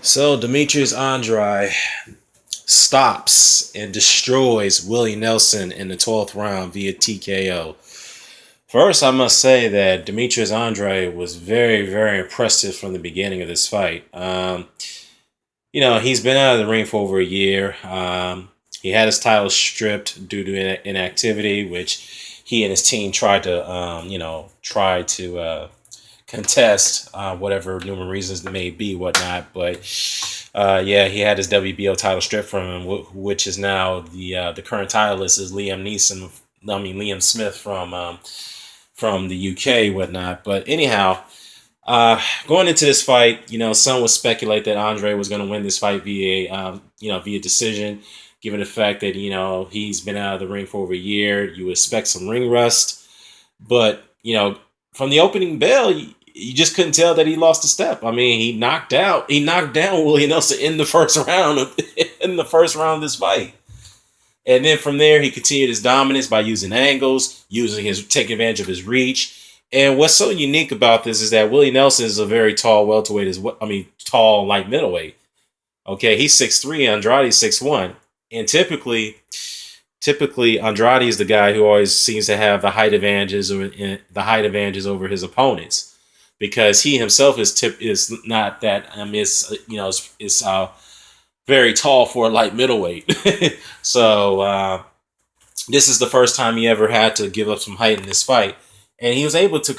So Demetrius Andrade stops and destroys Willie Nelson in the 12th round via TKO. First, I must say that Demetrius Andrade was very, very impressive from the beginning of this fight. He's been out of the ring for over a year. He had his title stripped due to inactivity, which he and his team tried to contest, whatever numerous reasons there may be, whatnot. But yeah, he had his WBO title stripped from him, which is now the current titleist is Liam Smith from the UK, whatnot. But anyhow, going into this fight, some would speculate that Andre was going to win this fight via decision, given the fact that he's been out of the ring for over a year. You would expect some ring rust, but from the opening bell, you just couldn't tell that he lost a step. I mean, he knocked down Willie Nelson in the first round of this fight. And then from there, he continued his dominance by using angles, taking advantage of his reach. And what's so unique about this is that Willie Nelson is a very tall welterweight, tall light middleweight. Okay, he's 6'3", Andrade's 6'1", and typically Andrade is the guy who always seems to have the height advantages over his opponents, because he himself is not that is very tall for a light middleweight. So this is the first time he ever had to give up some height in this fight, and he was able to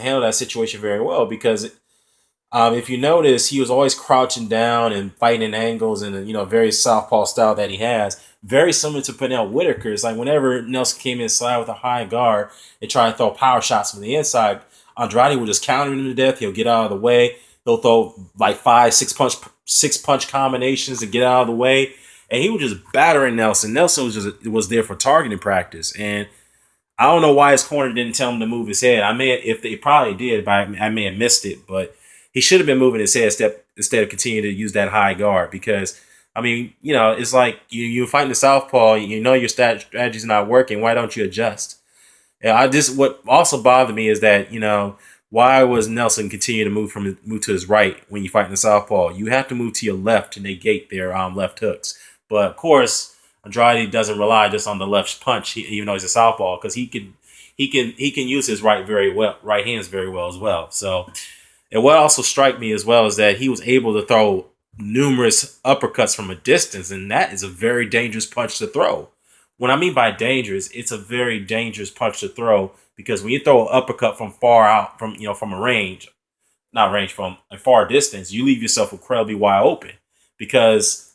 handle that situation very well, because if you notice, he was always crouching down and fighting in angles and very southpaw style that he has, very similar to Pernell Whitaker's. Like whenever Nelson came inside with a high guard and try to throw power shots from the inside, Andrade will just counter him to death. He'll get out of the way. He'll throw like 6 punch combinations to get out of the way, and he was just battering Nelson. Nelson was there for targeting practice, and I don't know why his corner didn't tell him to move his head. If they probably did, but I may have missed it. But he should have been moving his head instead of continuing to use that high guard, because it's like you're fighting the southpaw. Your strategy's not working. Why don't you adjust? And what also bothered me is that why was Nelson continue to move to his right when you fight in the southpaw? You have to move to your left to negate their left hooks. But of course, Andrade doesn't rely just on the left punch, even though he's a southpaw, because he can use his right hands very well as well. So, and what also struck me as well is that he was able to throw numerous uppercuts from a distance, and that is a very dangerous punch to throw. What I mean by dangerous, it's a very dangerous punch to throw, because when you throw an uppercut from far out, from from a far distance, you leave yourself incredibly wide open, because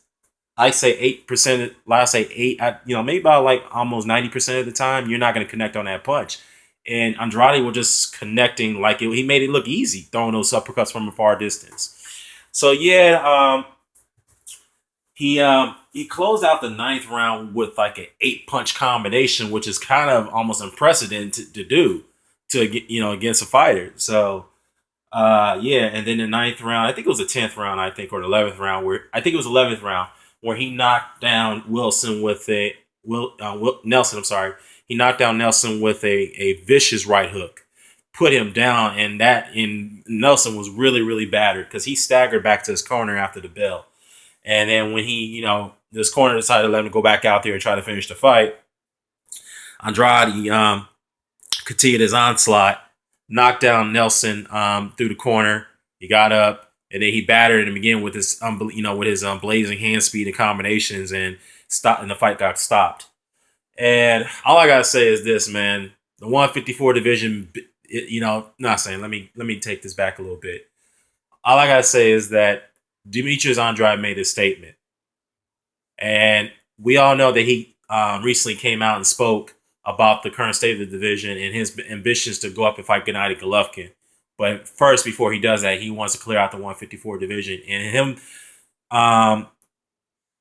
I say 8%, last say 8, maybe about like almost 90% of the time, you're not going to connect on that punch. And Andrade was just connecting he made it look easy, throwing those uppercuts from a far distance. So yeah, he closed out the 9th round with like an 8-punch combination, which is kind of almost unprecedented to do against a fighter. So yeah, and then the 9th round, I think it was the 10th round, or the 11th round, where he knocked down Nelson. I'm sorry, he knocked down Nelson with a vicious right hook, put him down, and Nelson was really, really battered, because he staggered back to his corner after the bell. And then when this corner decided to let him go back out there and try to finish the fight, Andrade continued his onslaught, knocked down Nelson through the corner. He got up, and then he battered him again with his blazing hand speed and combinations, and the fight got stopped. And all I gotta say is this, man: the 154 division. Not saying. Let me take this back a little bit. All I gotta say is that Demetrius Andrade made a statement, and we all know that he recently came out and spoke about the current state of the division and his ambitions to go up and fight Gennady Golovkin. But first, before he does that, he wants to clear out the 154 division, and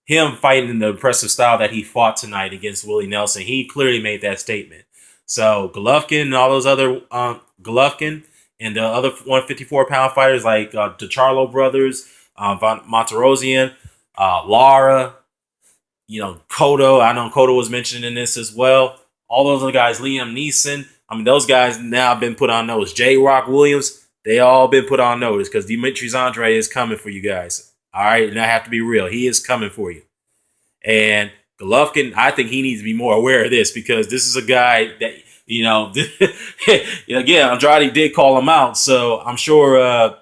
him fighting in the impressive style that he fought tonight against Willie Nelson, he clearly made that statement. So Golovkin and all those other Golovkin and the other 154-pound fighters like the Charlo brothers, Von Monterosian, Lara, Cotto. I know Cotto was mentioned in this as well. All those other guys, Liam Neeson. Those guys now have been put on notice. J. Rock Williams, they all been put on notice, because Demetrius Andrade is coming for you guys. All right, and I have to be real. He is coming for you. And Golovkin, I think he needs to be more aware of this because this is a guy that, again, Andrade did call him out. So I'm sure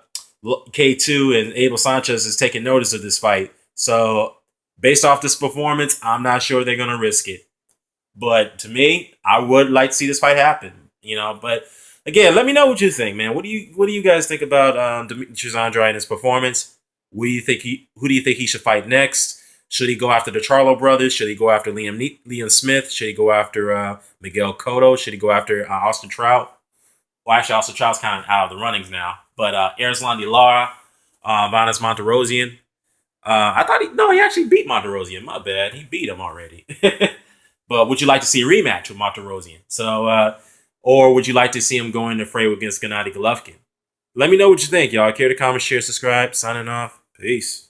K2 and Abel Sanchez is taking notice of this fight. So based off this performance, I'm not sure they're going to risk it. But to me, I would like to see this fight happen. But again, let me know what you think, man. What do you guys think about Demetrius Andrade and his performance? Who do you think he should fight next? Should he go after the Charlo brothers? Should he go after Liam Smith? Should he go after Miguel Cotto? Should he go after Austin Trout? Well, actually, Austin Trout's kind of out of the runnings now. But Erislandy Lara, Vanes Monterosian. I thought he actually beat Monterosian. My bad. He beat him already. But would you like to see a rematch with Monterosian? So, or would you like to see him go in the fray against Gennady Golovkin? Let me know what you think, y'all. Care to comment, share, subscribe. Signing off. Peace.